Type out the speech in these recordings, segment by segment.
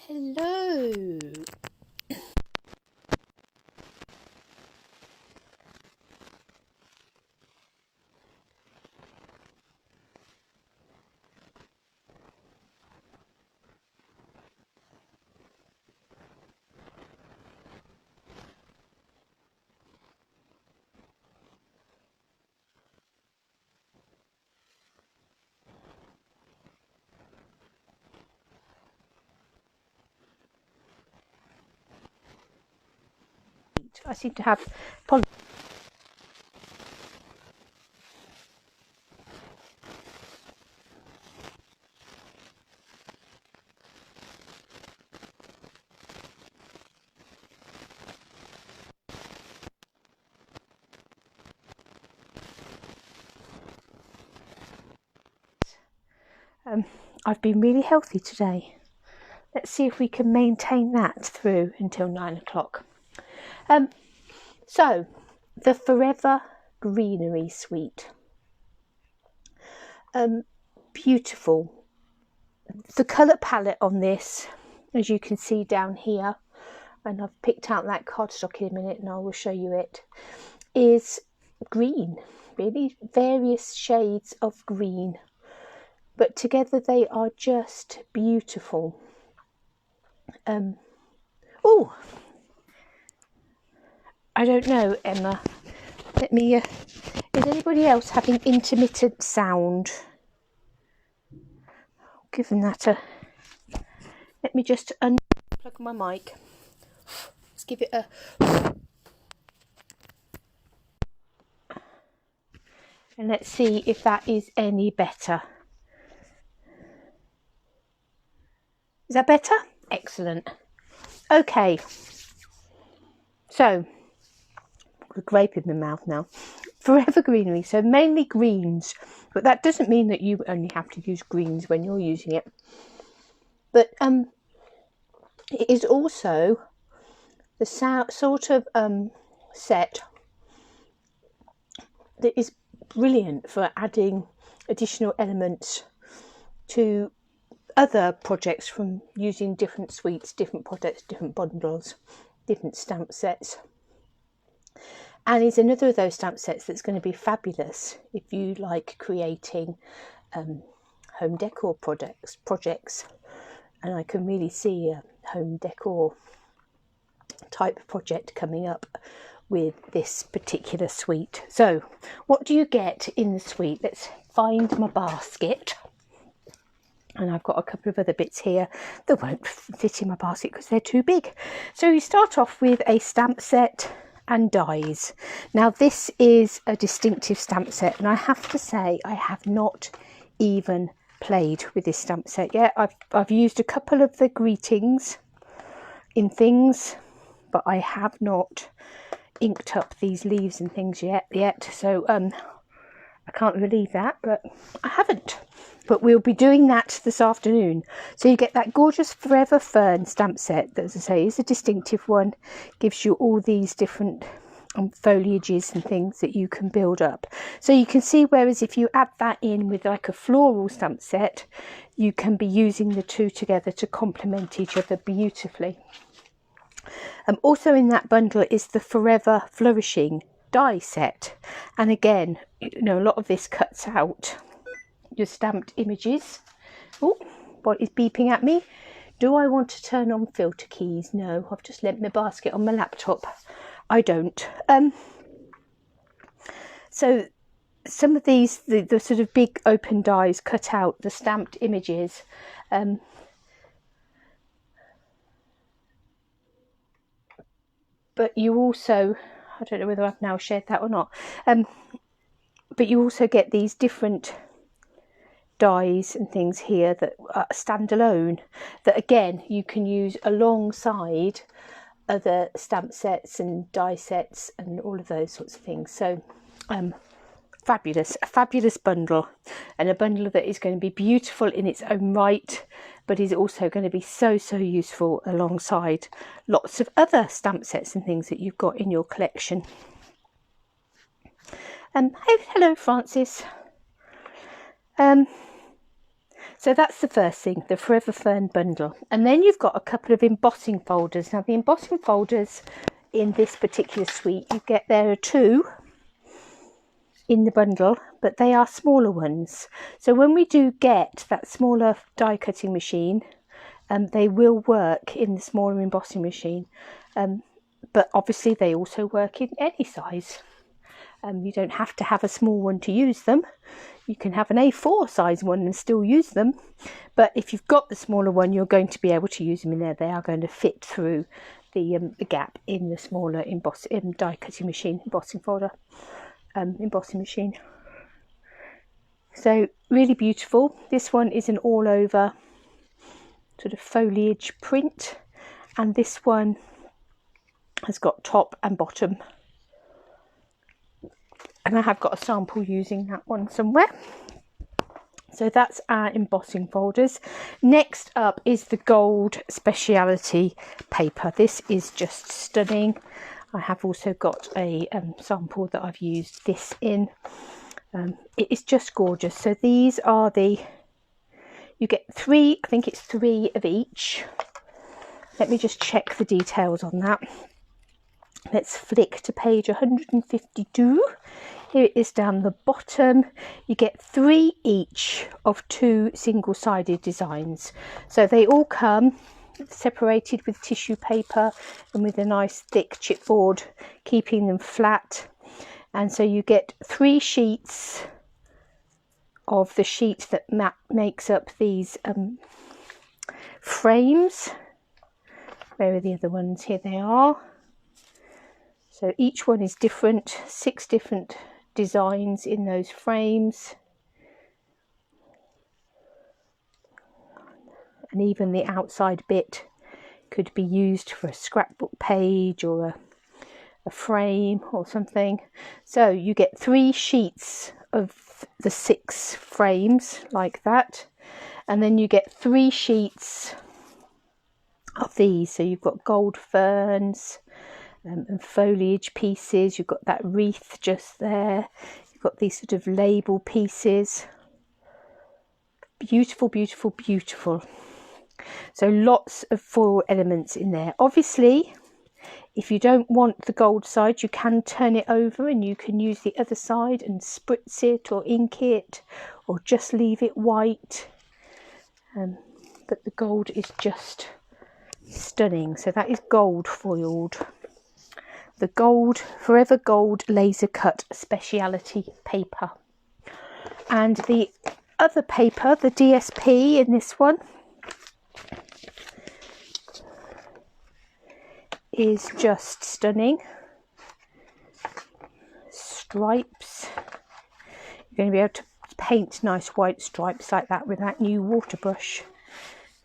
Hello. I seem to have I've been really healthy today. Let's see if we can maintain that through until 9 o'clock. So, the Forever Greenery Suite. Beautiful. The colour palette on this, as you can see down here, and I've picked out that cardstock in a minute and I will show you it, is green. Really various shades of green. But together they are just beautiful. Oh, I don't know, Emma. Let me. Is anybody else having intermittent sound? Given that a. Let me just unplug my mic. Let's give it a. And let's see if that is any better. Is that better? Excellent. Okay. So, I've got a grape in my mouth now. Forever Greenery. So mainly greens, but that doesn't mean that you only have to use greens when you're using it. But it is also the sort of set that is brilliant for adding additional elements to other projects, from using different suites, different projects, different bundles, different stamp sets. And it's another of those stamp sets that's going to be fabulous if you like creating home decor projects. And I can really see a home decor type project coming up with this particular suite. So what do you get in the suite? Let's find my basket. And I've got a couple of other bits here that won't fit in my basket because they're too big. So you start off with a stamp set and dies. Now this is a distinctive stamp set, and I have to say I have not even played with this stamp set yet. I've used a couple of the greetings in things, but I have not inked up these leaves and things yet. So I can't believe that, but I haven't. But we'll be doing that this afternoon. So you get that gorgeous Forever Fern stamp set that, as I say, is a distinctive one. Gives you all these different foliages and things that you can build up. So you can see, whereas if you add that in with like a floral stamp set, you can be using the two together to complement each other beautifully. Also in that bundle is the Forever Flourishing die set. And again, you know, a lot of this cuts out your stamped images. Oh, what is beeping at me? Do I want to turn on filter keys? No, I've just left my basket on my laptop. I don't. So some of these, the sort of big open dies cut out the stamped images. But you also, I don't know whether I've now shared that or not, but you also get these different dies and things here that are standalone, that again you can use alongside other stamp sets and die sets and all of those sorts of things. So fabulous, a fabulous bundle, and a bundle that is going to be beautiful in its own right, but is also going to be so useful alongside lots of other stamp sets and things that you've got in your collection. Hey, hello Francis. So that's the first thing, the Forever Fern bundle. And then you've got a couple of embossing folders. Now the embossing folders in this particular suite, there are 2 in the bundle, but they are smaller ones. So when we do get that smaller die cutting machine, they will work in the smaller embossing machine. But obviously they also work in any size. You don't have to have a small one to use them. You can have an A4 size one and still use them. But if you've got the smaller one, you're going to be able to use them in there. They are going to fit through the gap in the smaller die cutting machine, embossing machine. So really beautiful. This one is an all over sort of foliage print, and this one has got top and bottom, and I have got a sample using that one somewhere. So that's our embossing folders. Next up is the gold speciality paper. This is just stunning. I have also got a sample that I've used this in. It is just gorgeous. So these are you get 3, I think it's 3 of each. Let me just check the details on that. Let's flick to page 152. Here it is down the bottom. You get 3 each of 2 single-sided designs. So they all come separated with tissue paper and with a nice thick chipboard, keeping them flat. And so you get 3 sheets of the sheet that makes up these frames. Where are the other ones? Here they are. So each one is different, 6 different designs in those frames. And even the outside bit could be used for a scrapbook page or a frame or something. So you get 3 sheets of the 6 frames like that. And then you get 3 sheets of these. So you've got gold ferns, and foliage pieces. You've got that wreath just there. You've got these sort of label pieces. Beautiful, beautiful, beautiful. So lots of foil elements in there. Obviously, if you don't want the gold side, you can turn it over and you can use the other side and spritz it or ink it or just leave it white. But the gold is just stunning. So that is gold foiled. The gold, Forever Gold laser cut speciality paper. And the other paper, the DSP in this one, is just stunning. Stripes. You're going to be able to paint nice white stripes like that with that new water brush.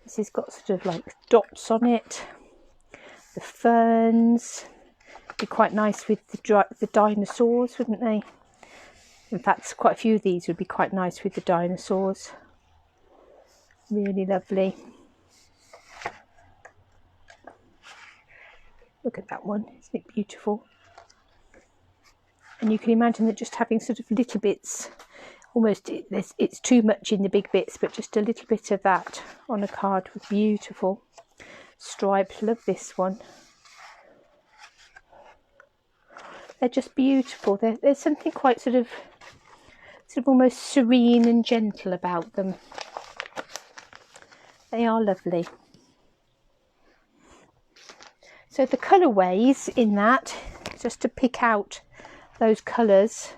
This has got sort of like dots on it. The ferns. Be quite nice with the dinosaurs, wouldn't they? In fact, quite a few of these would be quite nice with the dinosaurs. Really lovely. Look at that one, isn't it beautiful? And you can imagine that just having sort of little bits, almost it's too much in the big bits, but just a little bit of that on a card was beautiful. Striped, love this one. They're just beautiful. There's something quite sort of almost serene and gentle about them. They are lovely. So the colourways in that, just to pick out those colours,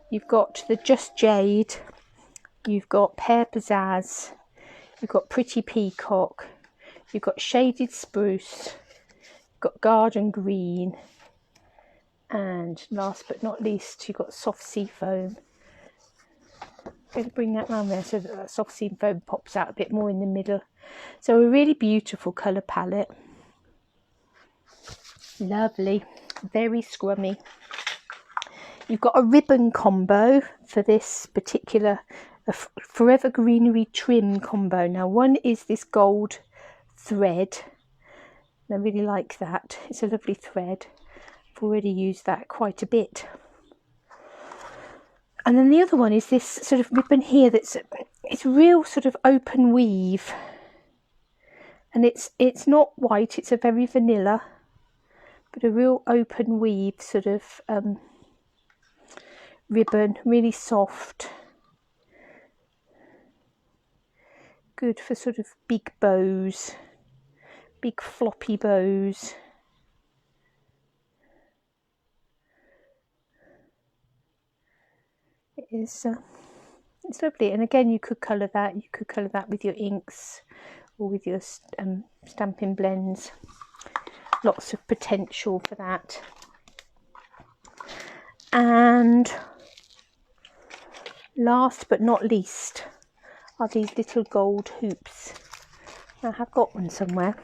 you've got the Just Jade, you've got Pear Pizzazz, you've got Pretty Peacock, you've got Shaded Spruce, you've got Garden Green, and last but not least, you've got Soft Sea Foam. I'm going to bring that round there so that Soft Sea Foam pops out a bit more in the middle. So a really beautiful colour palette. Lovely, very scrummy. You've got a ribbon combo for this particular Forever Greenery trim combo. Now one is this gold thread. I really like that. It's a lovely thread. I've already used that quite a bit. And then the other one is this sort of ribbon here that's it's real sort of open weave, and it's not white, it's a very vanilla, but a real open weave sort of ribbon, really soft, good for sort of big bows, big floppy bows. It is it's lovely, and again you could colour that with your inks or with your stamping blends. Lots of potential for that. And last but not least are these little gold hoops. I have got one somewhere.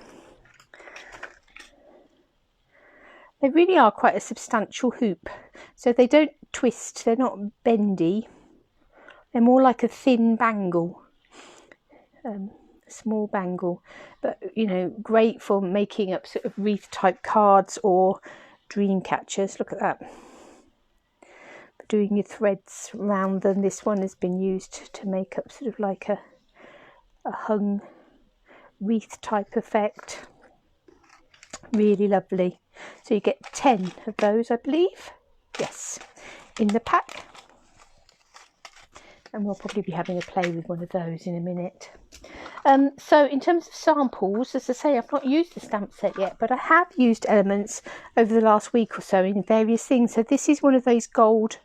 They really are quite a substantial hoop, so they don't twist, they're not bendy, they're more like a thin bangle, a small bangle, but you know, great for making up sort of wreath type cards or dream catchers. Look at that, doing your threads around them. This one has been used to make up sort of like a hung wreath type effect. Really lovely. So you get 10 of those, I believe, yes, in the pack, and we'll probably be having a play with one of those in a minute. So in terms of samples, as I say, I've not used the stamp set yet, but I have used elements over the last week or so in various things. So this is one of those gold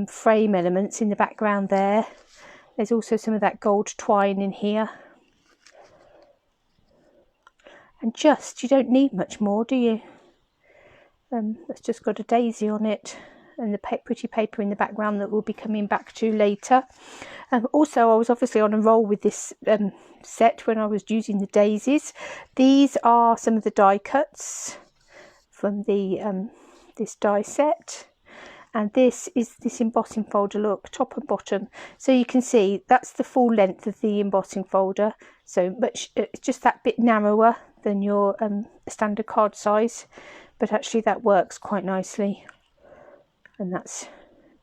frame elements in the background there. There's also some of that gold twine in here. And just, you don't need much more, do you? It's just got a daisy on it and the pretty paper in the background that we'll be coming back to later. Also, I was obviously on a roll with this set when I was using the daisies. These are some of the die cuts from the this die set. And this is this embossing folder, look, top and bottom. So you can see that's the full length of the embossing folder. So much, it's just that bit narrower than your standard card size, but actually that works quite nicely. And that's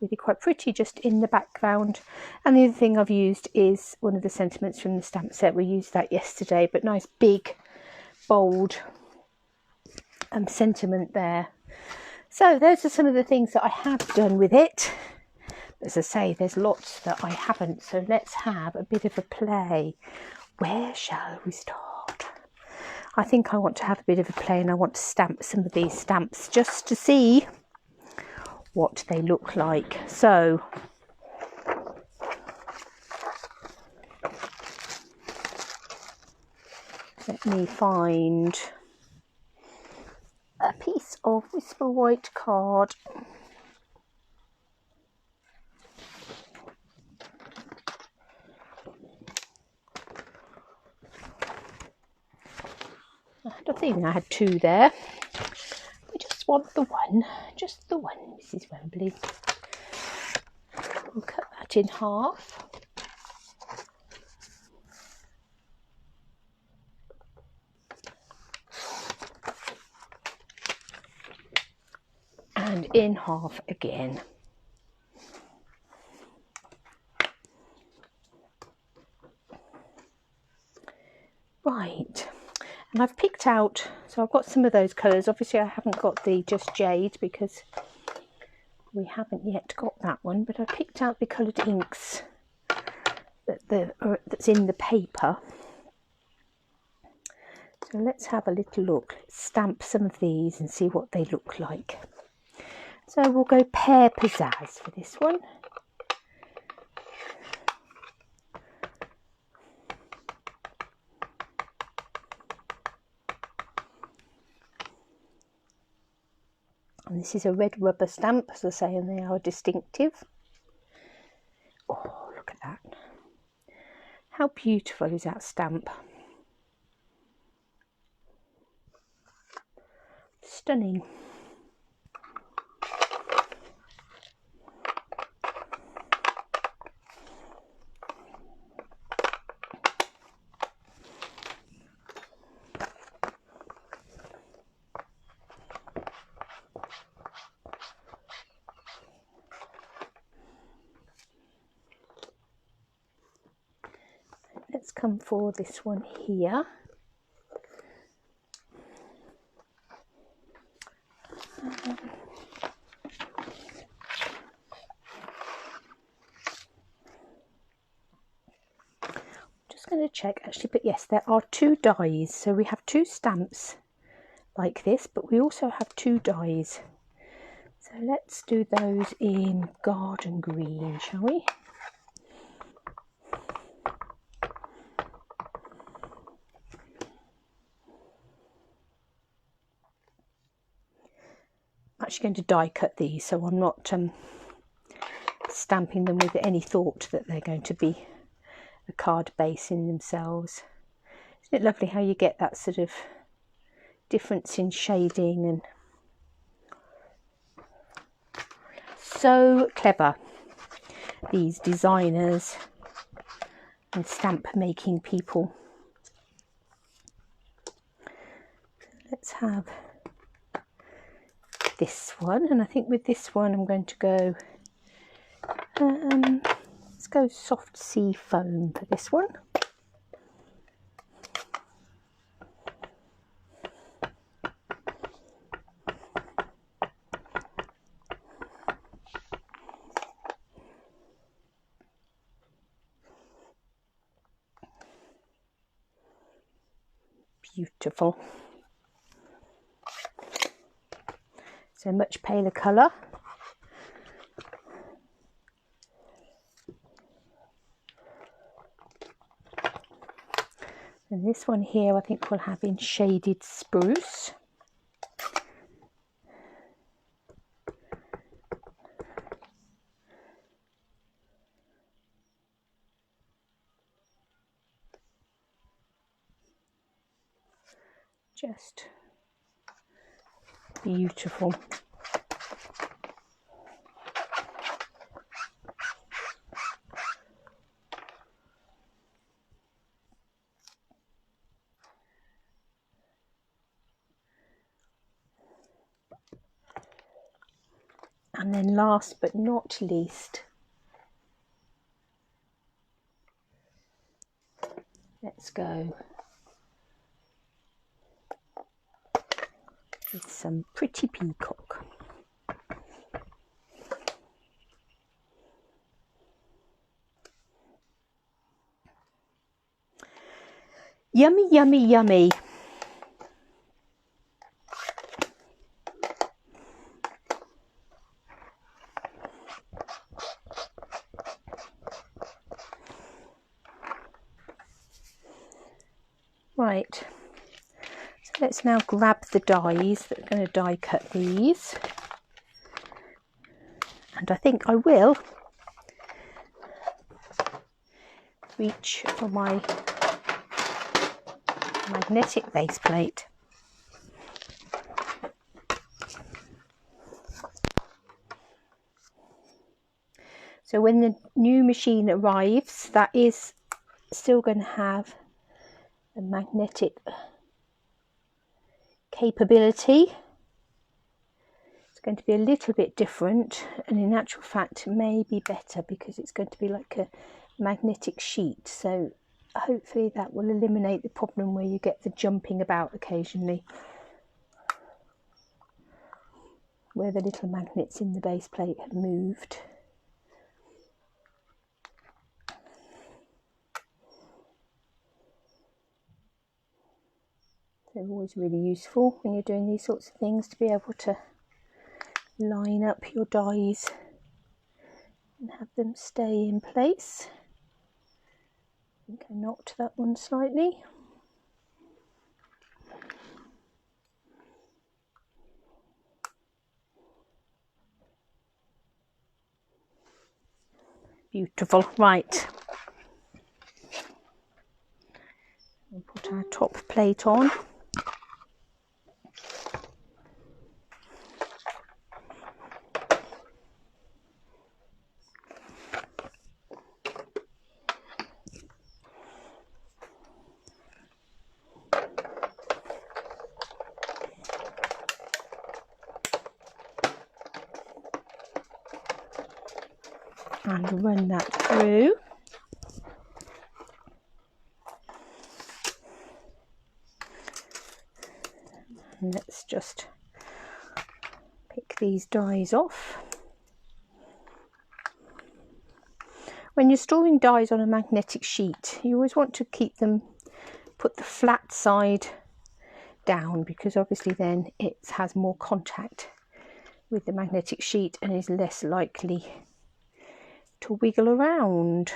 really quite pretty just in the background. And the other thing I've used is one of the sentiments from the stamp set. We used that yesterday, but nice big, bold sentiment there. So those are some of the things that I have done with it. As I say, there's lots that I haven't, so let's have a bit of a play. Where shall we start? I think I want to have a bit of a play, and I want to stamp some of these stamps just to see what they look like. So let me find a piece of Whisper White card. I think I had two there. I just want the one, just the one, Mrs. Wembley. We'll cut that in half. And in half again. Right, and I've picked out, so I've got some of those colours. Obviously I haven't got the Just Jade because we haven't yet got that one, but I picked out the coloured inks that's in the paper. So let's have a little look. Let's stamp some of these and see what they look like. So we'll go Pear Pizzazz for this one. And this is a red rubber stamp, as I say, and they are distinctive. Oh, look at that. How beautiful is that stamp? Stunning. let's come for this one here. Just going to check actually, but yes, there are 2 dies. So we have 2 stamps like this, but we also have 2 dies. So let's do those in garden green, shall we? I'm actually going to die cut these, so I'm not stamping them with any thought that they're going to be a card base in themselves. Isn't it lovely how you get that sort of difference in shading? And so clever, these designers and stamp making people. Let's have this one, and I think with this one I'm going to go let's go soft sea foam for this one. Beautiful. So much paler colour. And this one here I think we'll have in shaded spruce. Just beautiful. And then last but not least, let's go with some pretty peacock. Yummy, yummy, yummy. Right, so let's now grab the dies that are going to die cut these. And I think I will reach for my magnetic base plate. So when the new machine arrives, that is still going to have a magnetic capability. It's going to be a little bit different, and in actual fact may be better because it's going to be like a magnetic sheet. So hopefully that will eliminate the problem where you get the jumping about occasionally, where the little magnets in the base plate have moved. They're always really useful when you're doing these sorts of things, to be able to line up your dies and have them stay in place. I think I knocked that one slightly. Beautiful. Right, we'll put our top plate on. And run that through. And let's just pick these dies off. When you're storing dies on a magnetic sheet, you always want to keep them, put the flat side down, because obviously then it has more contact with the magnetic sheet and is less likely to wiggle around.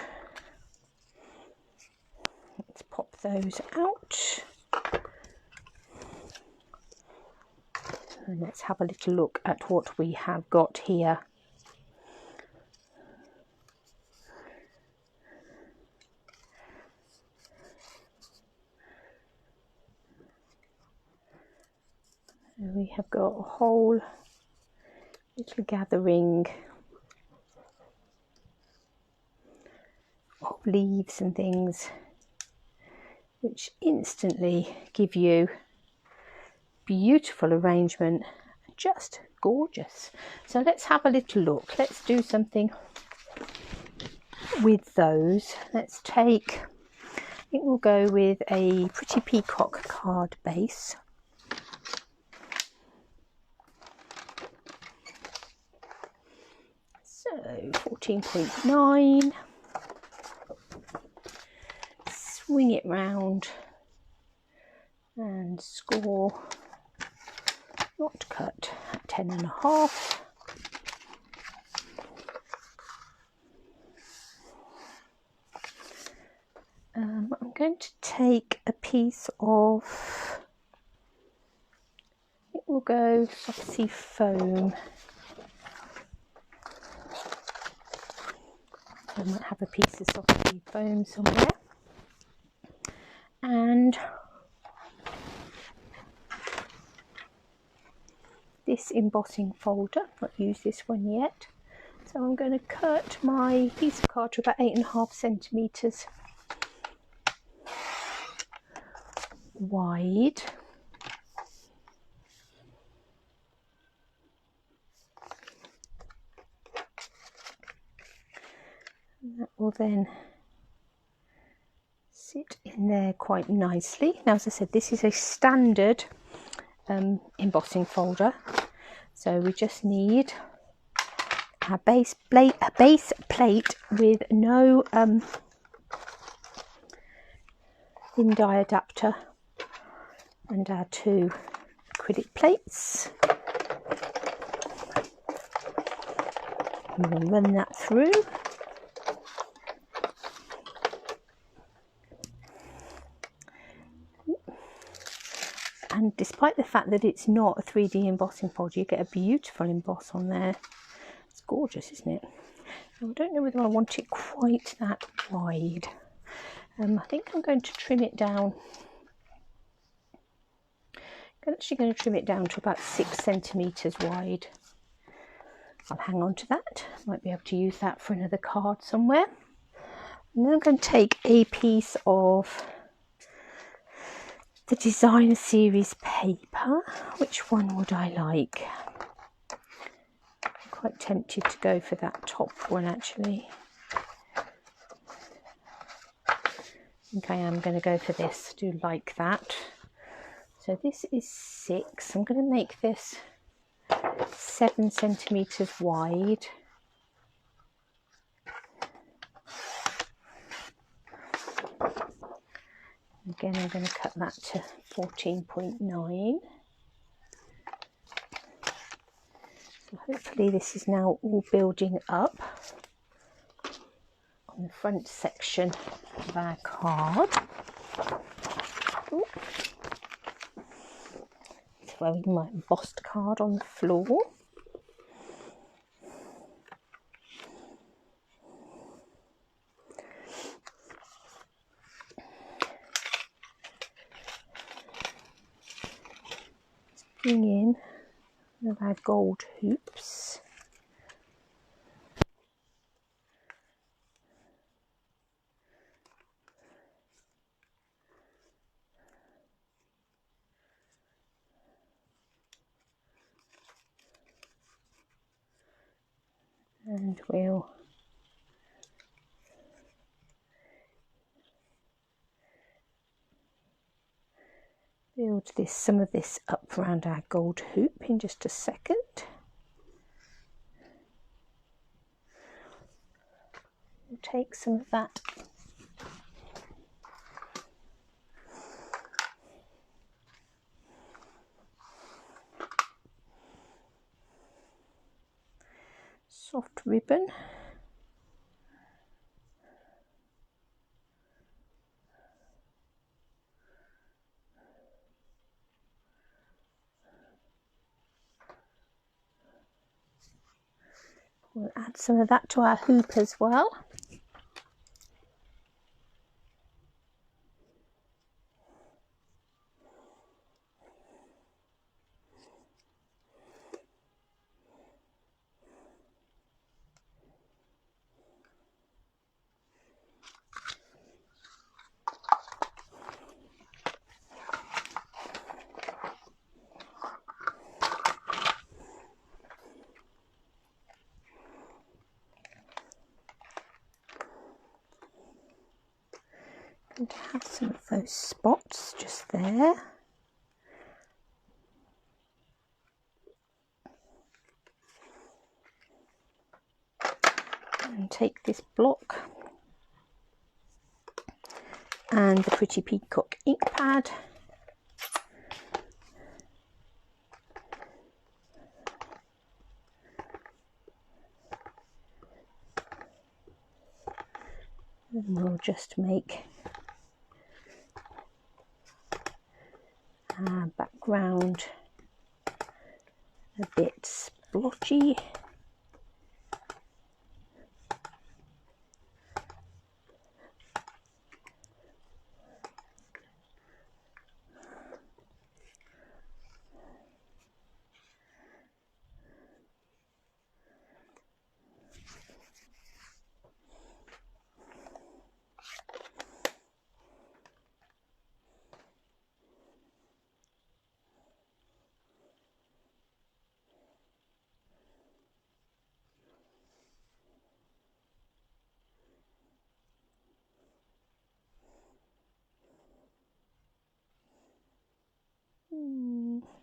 Let's pop those out. And let's have a little look at what we have got here. And we have got a whole little gathering of leaves and things, which instantly give you beautiful arrangement, just gorgeous. So let's have a little look. Let's do something with those. Let's take, I think we'll go with a Pretty Peacock card base. So 14.9, swing it round and score not cut at 10.5. I'm going to take a piece of, it will go soft sea foam. I might have a piece of soft sea foam somewhere. And this embossing folder, not used this one yet. So I'm going to cut my piece of card to about 8.5 centimetres wide. And that will then sit in there quite nicely. Now, as I said, this is a standard embossing folder, so we just need a base plate with no thin die adapter and our 2 acrylic plates. I'm going to run that through. And despite the fact that it's not a 3D embossing folder, you get a beautiful emboss on there. It's gorgeous, isn't it? I don't know whether I want it quite that wide. I think I'm going to trim it down. I'm actually going to trim it down to about 6 centimetres wide. I'll hang on to that. Might be able to use that for another card somewhere. And then I'm going to take a piece of the Designer Series paper. Which one would I like? I'm quite tempted to go for that top one, actually. I think I am going to go for this. I do like that. So this is 6. I'm going to make this 7 centimetres wide. Again, I'm going to cut that to 14.9. So hopefully this is now all building up on the front section of our card. Ooh. Throwing my embossed card on the floor. Bring in one of our gold hoops. And we'll build some of this up around our gold hoop in just a second. We'll take some of that soft ribbon. We'll add some of that to our hoop as well. And have some of those spots just there. And take this block and the Pretty Peacock ink pad. And we'll just make our background a bit splotchy.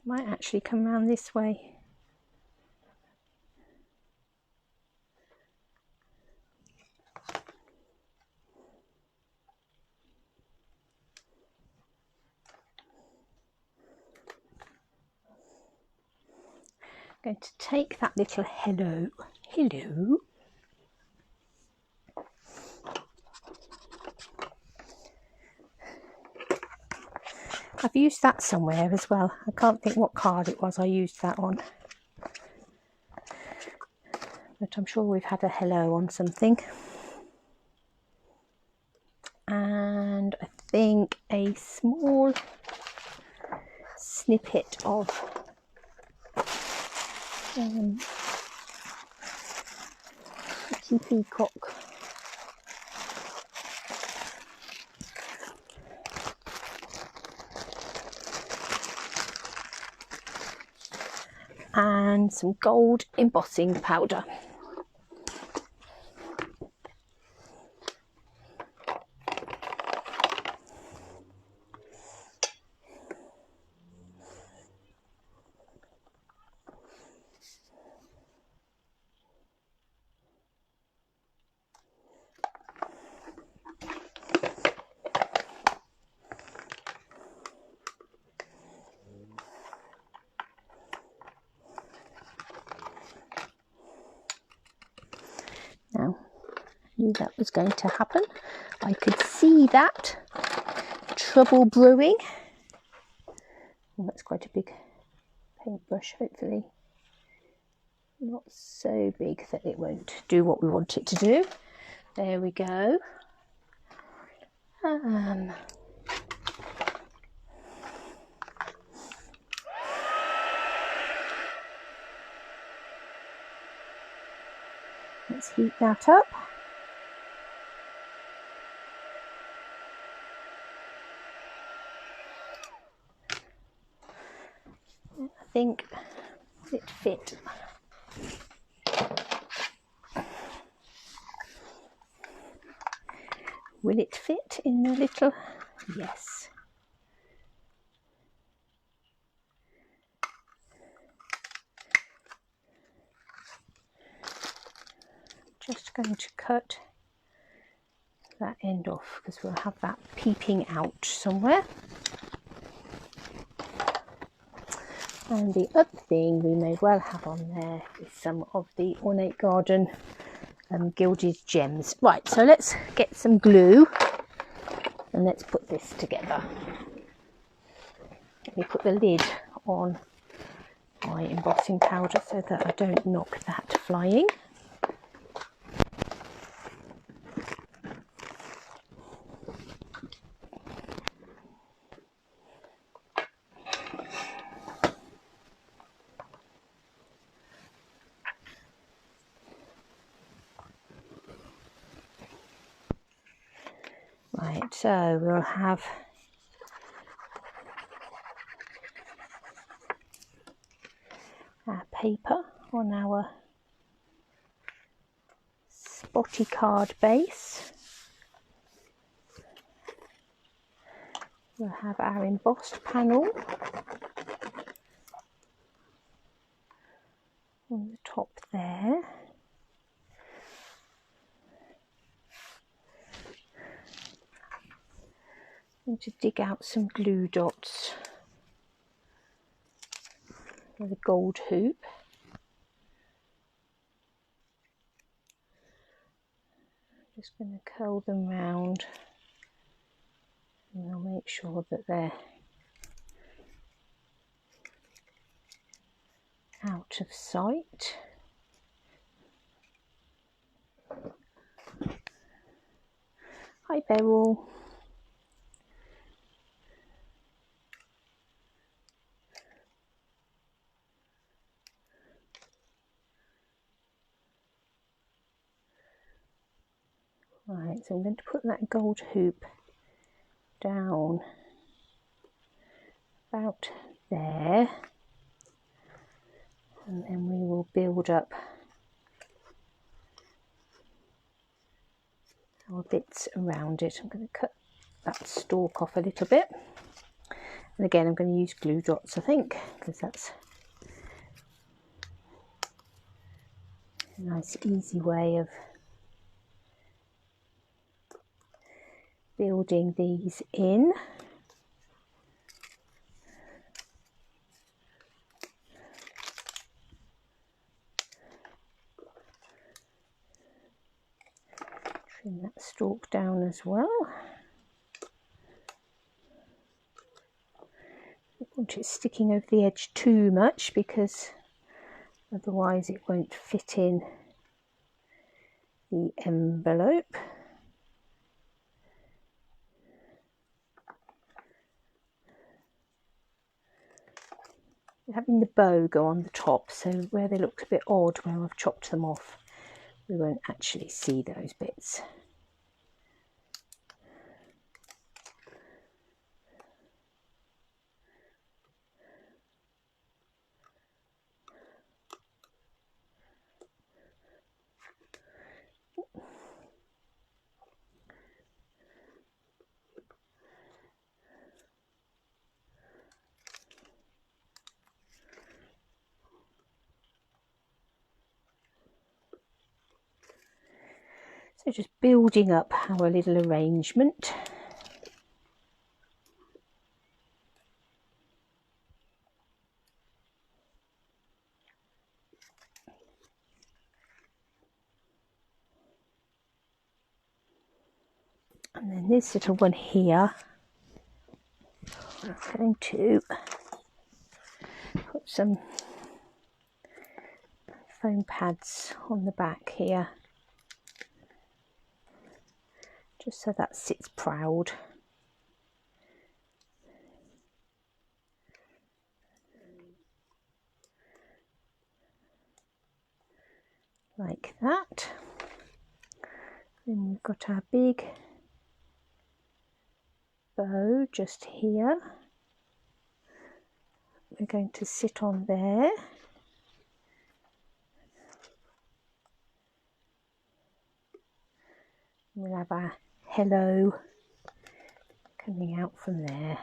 Might actually come around this way. I'm going to take that little hello. I've used that somewhere as well. I can't think what card it was I used that on. But I'm sure we've had a hello on something. And I think a small snippet of Pretty Peacock. And some gold embossing powder. Now, I knew that was going to happen. I could see that. Trouble brewing. Oh, that's quite a big paintbrush, hopefully. Not so big that it won't do what we want it to do. There we go. Let's heat that up. I think it fit. Will it fit in the little? Yes. just going to cut that end off because we'll have that peeping out somewhere. And the other thing we may well have on there is some of the Ornate Garden gilded gems. Right, so let's get some glue and let's put this together. Let me put the lid on my embossing powder so that I don't knock that flying. Right, so we'll have our paper on our spotty card base. We'll have our embossed panel on the top there. I'm going to dig out some glue dots with a gold hoop. Just going to curl them round and I'll make sure that they're out of sight. Hi Beryl. Right, so I'm going to put that gold hoop down about there, and then we will build up our bits around it. I'm going to cut that stalk off a little bit, and again I'm going to use glue dots, I think, because that's a nice easy way of building these in. Trim that stalk down as well. Don't want it sticking over the edge too much because otherwise it won't fit in the envelope. Having the bow go on the top, so where they look a bit odd where I've chopped them off, we won't actually see those bits. So just building up our little arrangement. And then this little one here, I'm going to put some foam pads on the back here, just so that sits proud. Like that. Then we've got our big bow just here. We're going to sit on there. We'll have our hello coming out from there.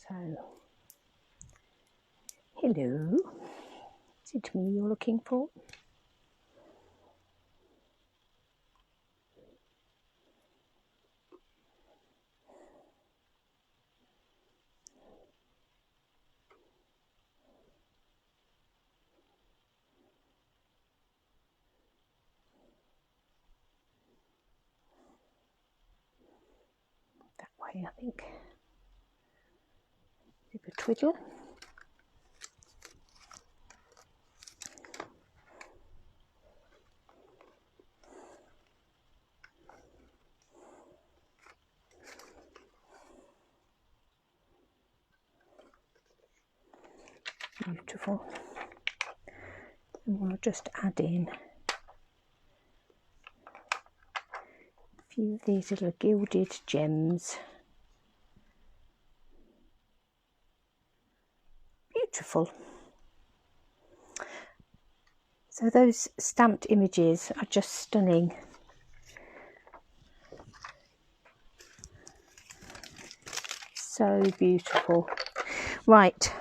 So, hello. Is it me you're looking for? okay, I think. Give a twiddle. Beautiful. And we'll just add in a few of these little gilded gems. Beautiful. So those stamped images are just stunning. So beautiful. Right.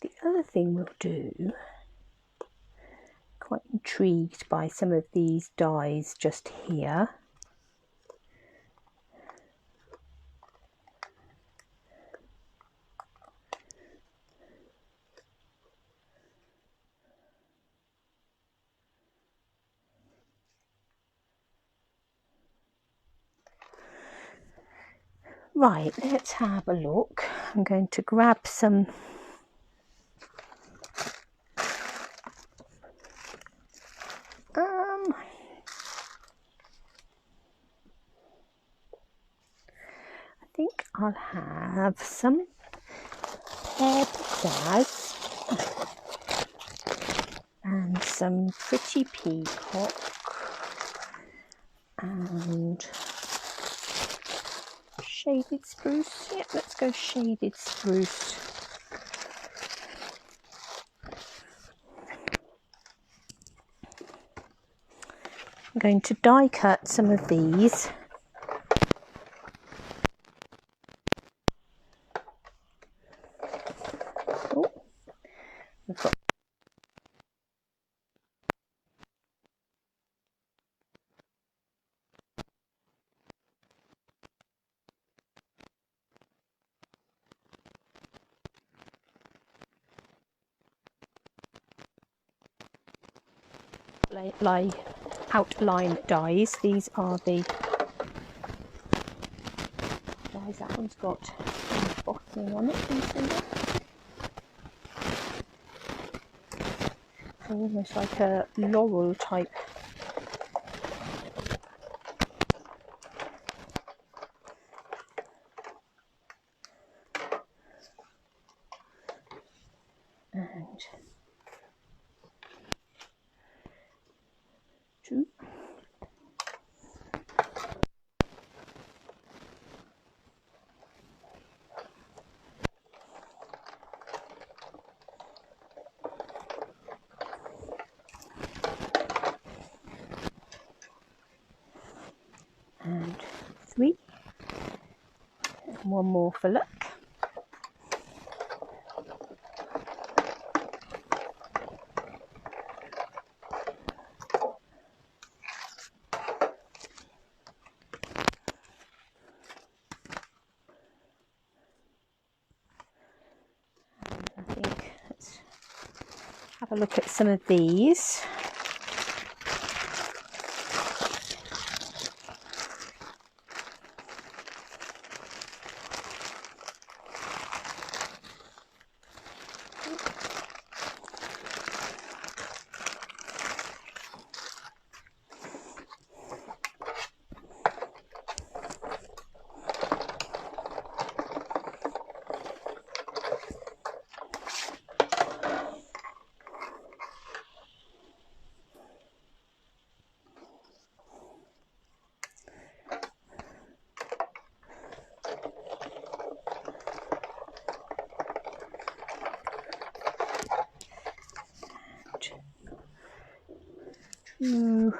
The other thing we'll do, quite intrigued by some of these dies just here. Right, let's have a look. I'm going to grab some I think I'll have some pear pizzazz and some pretty peacock and shaded spruce. Yeah, let's go shaded spruce. I'm going to die cut some of these. Oh, we've got outline dies. These are the dies. That one's got bottling on it. Can you see that? Almost like a laurel type. And two. And three. And one more for luck. I think let's have a look at some of these. Two.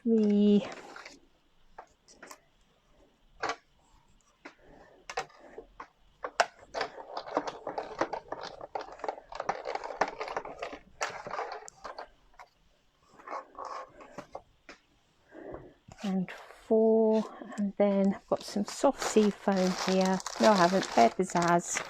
Three. and 4, and then I've got some soft sea foam here. No, I haven't. Pear Pizzazz.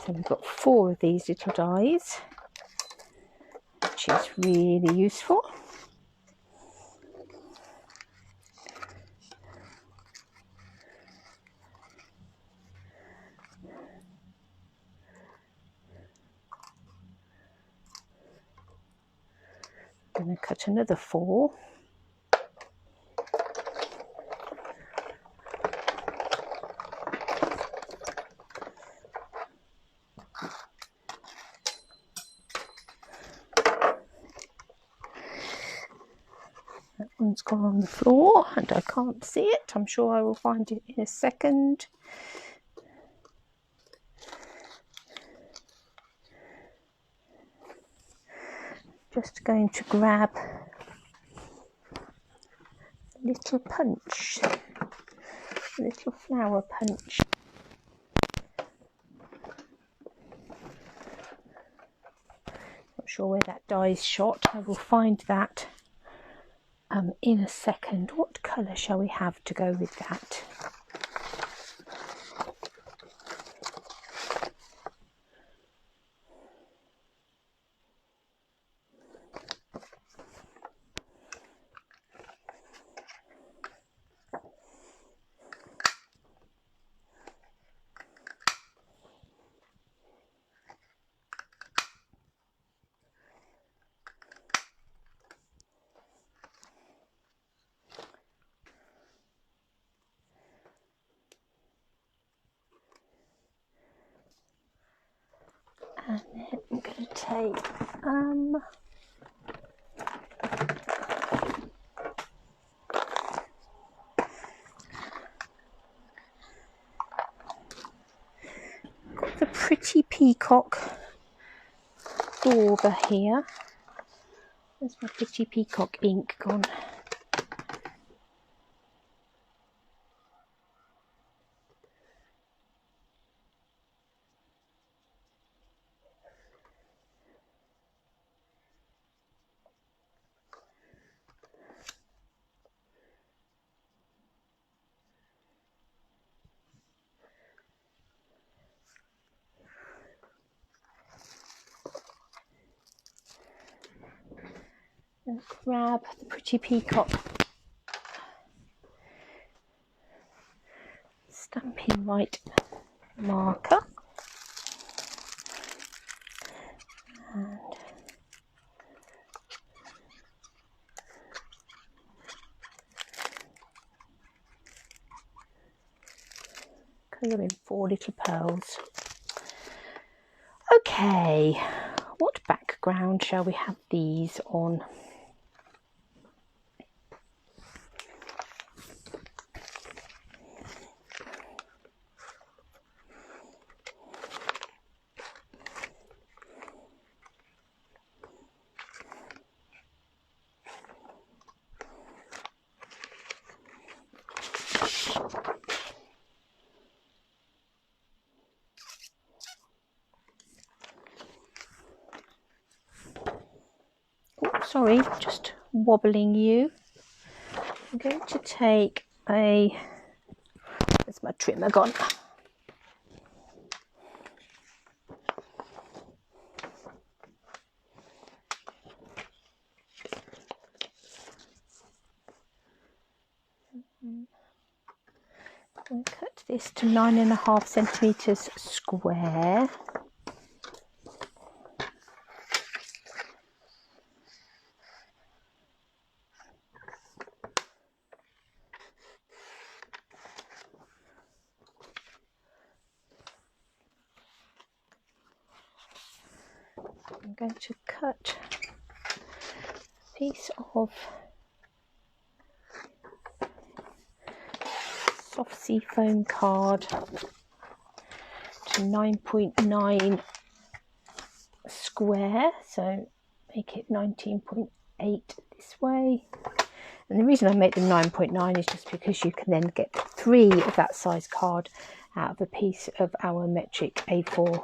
So we've got 4 of these little dies, which is really useful. I'm going to cut another 4. That one's gone on the floor and I can't see it. I'm sure I will find it in a second. Just going to grab a little punch, a little flower punch. Not sure where that die's shot. I will find that in a second. What colour shall we have to go with that? And then I'm going to take the Pretty Peacock dauber here. Where's my Pretty Peacock ink gone? And grab the Pretty Peacock Stampin' Right marker and colour in 4 little pearls. Okay, what background shall we have these on? Sorry, just wobbling you. I'm going to take a, where's my trimmer gone? I'll cut this to 9.5 centimetres square. I'm going to cut a piece of soft seafoam card to 9.9 square, so make it 19.8 this way. And the reason I make them 9.9 is just because you can then get 3 of that size card out of a piece of our metric A4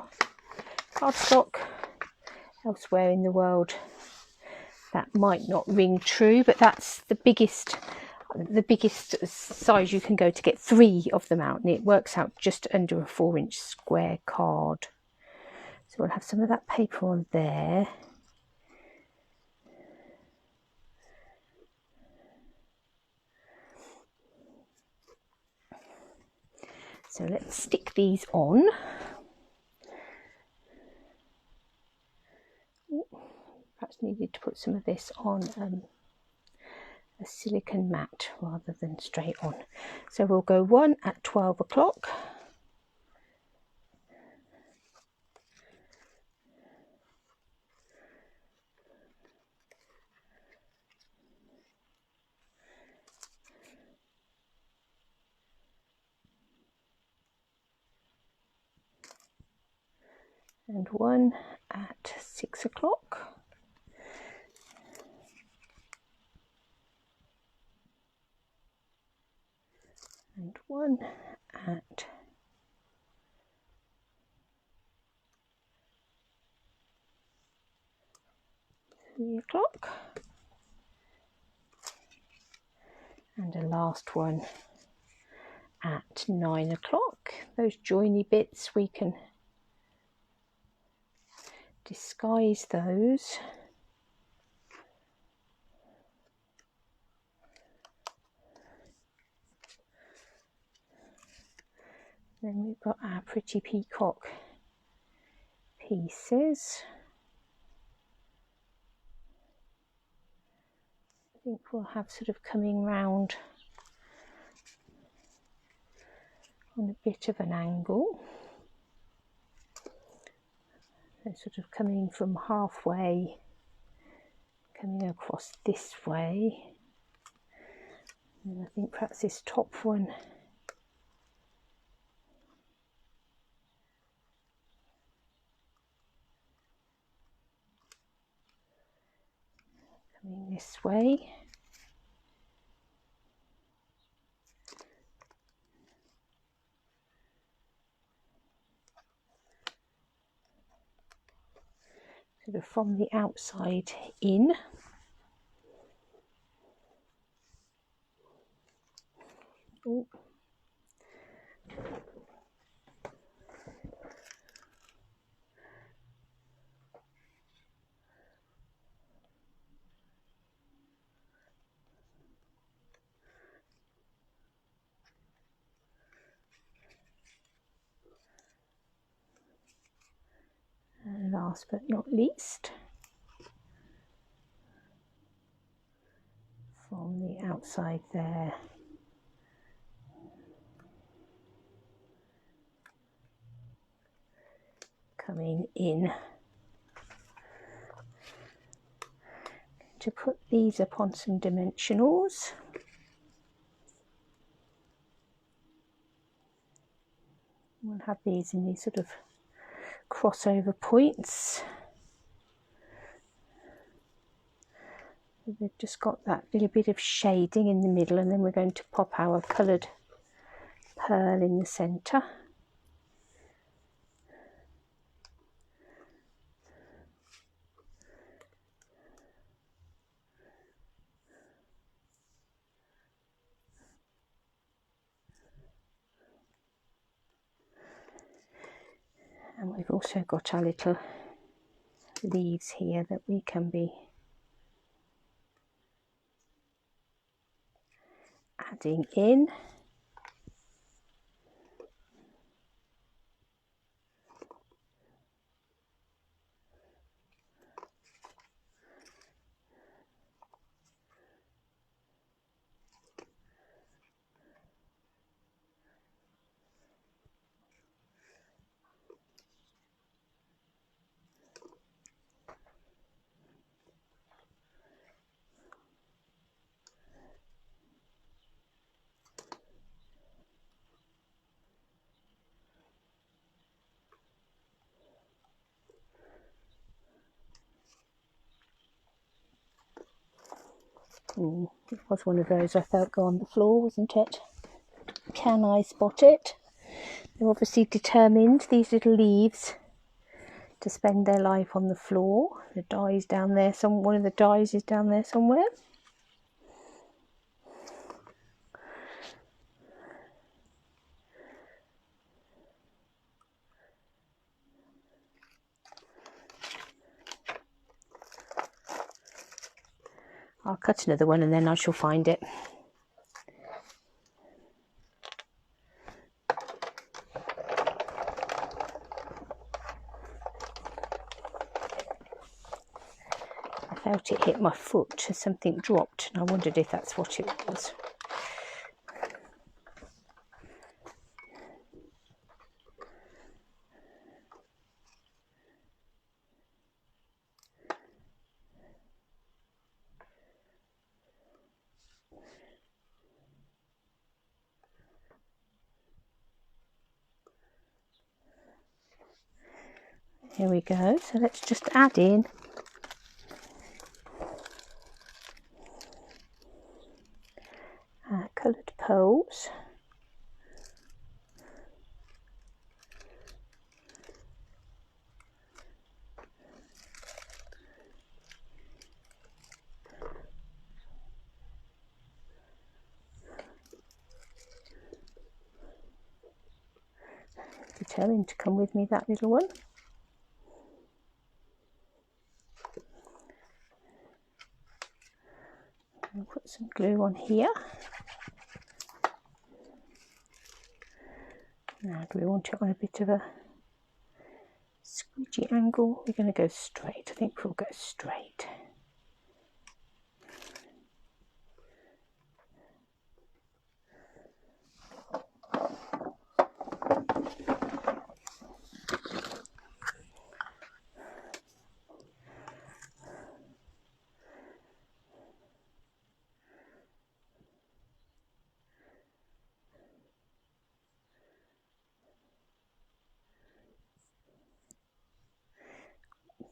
cardstock. Elsewhere in the world that might not ring true, but that's the biggest size you can go to get 3 of them out, and it works out just under a 4-inch square card. So we'll have some of that paper on there. So let's stick these on. Perhaps needed to put some of this on a silicone mat rather than straight on. So we'll go one at 12 o'clock. And one at 6 o'clock. And one at 3 o'clock. And a last one at 9 o'clock. Those joiny bits, we can disguise those. Then we've got our pretty peacock pieces. I think we'll have sort of coming round on a bit of an angle. So sort of coming from halfway, coming across this way. And I think perhaps this top one coming this way. Sort of from the outside in. Ooh. And last but not least, from the outside there. Coming in. To put these upon some dimensionals. We'll have these in these sort of crossover points. They've just got that little bit of shading in the middle, and then we're going to pop our coloured pearl in the centre. And we've also got our little leaves here that we can be adding in. Ooh, it was one of those I felt go on the floor, wasn't it? Can I spot it? They're obviously determined, these little leaves, to spend their life on the floor. The die's down there, one of the dies is down there somewhere. I'll cut another one and then I shall find it. I felt it hit my foot as something dropped and I wondered if that's what it was. Here we go, so let's just add in our coloured pearls. Determined to come with me, that little one. I'll put some glue on here. Now, do we want it on a bit of a squidgy angle? We're going to go straight. I think we'll go straight.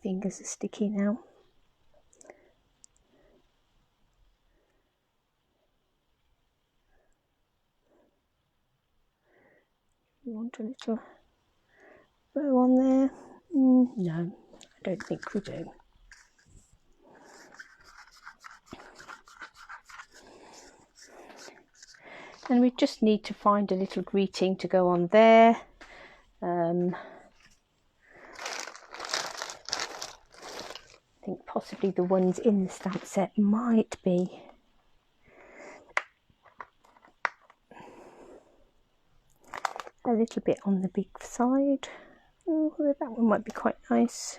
Fingers are sticky now. You want a little bow on there? No, I don't think we do. And we just need to find a little greeting to go on there. I think possibly the ones in the stamp set might be a little bit on the big side. Oh, that one might be quite nice.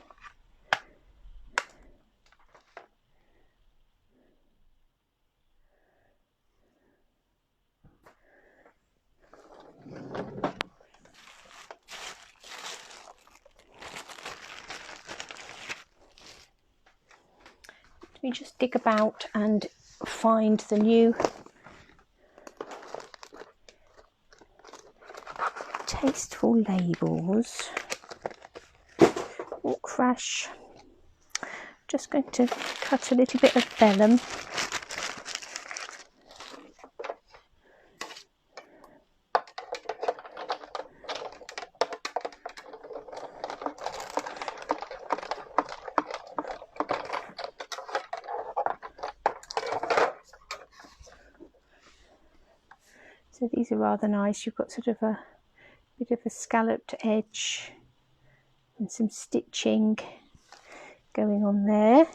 Let me just dig about and find the new Tasteful Labels. Oh, crash. Just going to cut a little bit of vellum. So these are rather nice. You've got sort of a bit of a scalloped edge and some stitching going on there.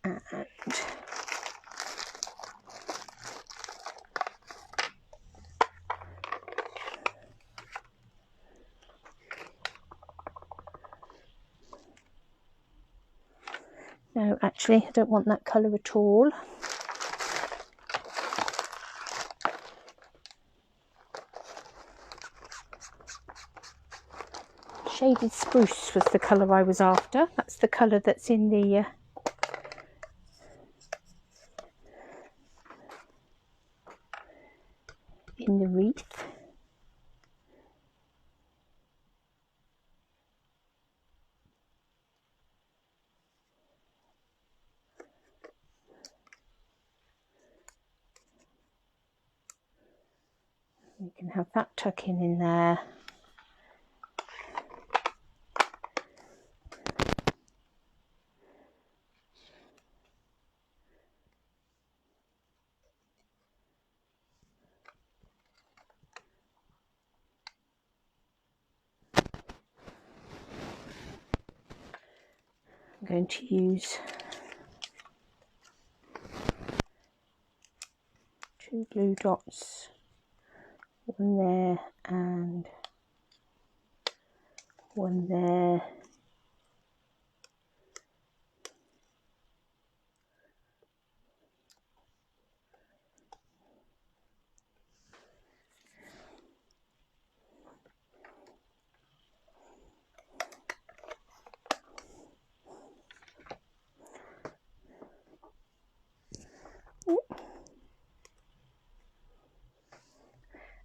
And no, actually, I don't want that colour at all. Shaded Spruce was the colour I was after. That's the colour that's in the wreath. You can have that tucking in there. I'm going to use 2 glue dots, one there and one there.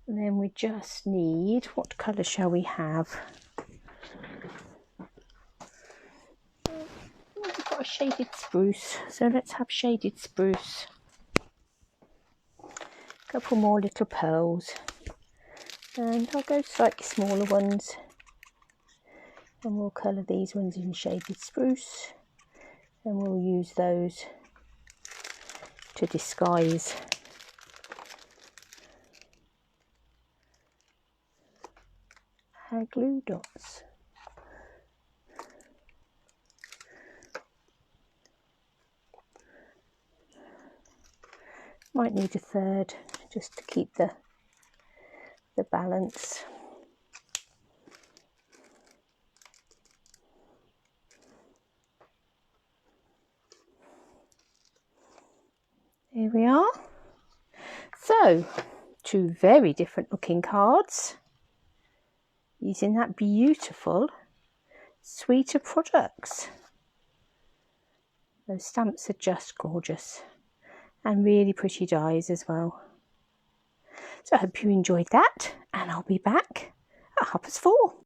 And then we just need, what colour shall we have? We've got a shaded spruce, so let's have shaded spruce. A couple more little pearls, and I'll go slightly smaller ones, and we'll colour these ones in shaded spruce, and we'll use those to disguise our glue dots. Might need a third just to keep the balance. Here we are. So, 2 very different looking cards using that beautiful Sweeter products. Those stamps are just gorgeous and really pretty dies as well. So I hope you enjoyed that, and I'll be back at 4:30.